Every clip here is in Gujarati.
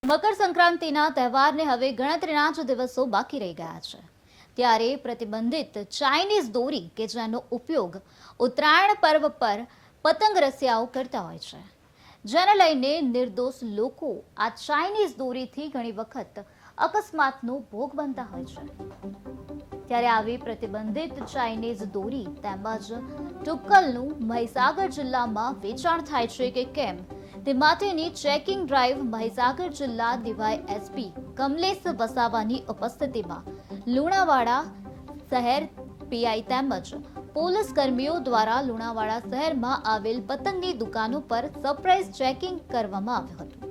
મકર સંક્રાંતિના તહેવારને હવે ગણતરીના જ દિવસો બાકી રહી ગયા છે ત્યારે પ્રતિબંધિત ચાઇનીઝ દોરી કે જેનો ઉપયોગ ઉત્તરાયણ પર્વ પર પતંગ રસિયાઓ કરતા હોય છે, જેને લઈને નિર્દોષ લોકો આ ચાઇનીઝ દોરીથી ઘણી વખત અકસ્માતનો ભોગ બનતા હોય છે। ત્યારે આવી પ્રતિબંધિત ચાઇનીઝ દોરી તેમજ ટુક્કલનું મહીસાગર જિલ્લામાં વેચાણ થાય છે કે કેમ તે માટેની ચેકિંગ ડ્રાઈવ મહીસાગર જિલ્લા ડીવાય એસપી કમલેશ વસાવાની ઉપસ્થિતિમાં લુણાવાડા શહેર પીઆઈ તેમજ પોલીસ કર્મીઓ દ્વારા લુણાવાડા શહેરમાં આવેલ પતંગની દુકાનો પર સરપ્રાઇઝ ચેકિંગ કરવામાં આવ્યું હતું।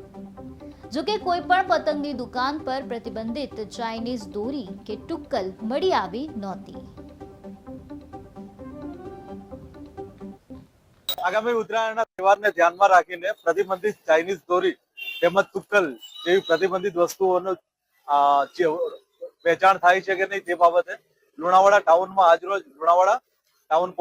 જોકે કોઈ પણ પતંગની દુકાન પર પ્રતિબંધિત ચાઇનીઝ દોરી કે ટુક્કલ મળી આવી નહોતી। આગામી ઉત્તરાયણના તહેવારને ધ્યાનમાં રાખીને પ્રતિબંધિત ચાઇનીઝ દોરી તેમજ તુક્કલ જેવી પ્રતિબંધિત વસ્તુઓનું વેચાણ થાય છે કે નહીં તે બાબતે લુણાવાડા ટાઉનમાં આજરોજ લુણાવાડા ટાઉન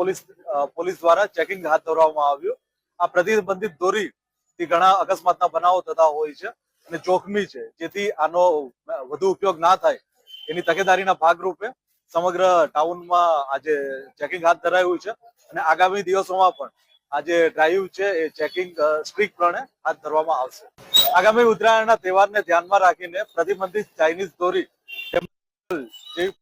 પોલીસ દ્વારા ચેકિંગ હાથ ધરવામાં આવ્યું। આ પ્રતિબંધિત દોરીથી ઘણા અકસ્માતના બનાવો થતા હોય છે અને જોખમી છે, જેથી આનો વધુ ઉપયોગ ના થાય એની તકેદારીના ભાગરૂપે સમગ્ર ટાઉનમાં આજે ચેકિંગ હાથ ધરાયું છે અને આગામી દિવસોમાં પણ આજે ડ્રાઈવ છે એ ચેકિંગ સ્ટ્રિક્ટપણે હાથ ધરવામાં આવશે। આગામી ઉત્તરાયણના તહેવારને ધ્યાનમાં રાખીને પ્રતિબંધિત ચાઇનીઝ દોરી જેવી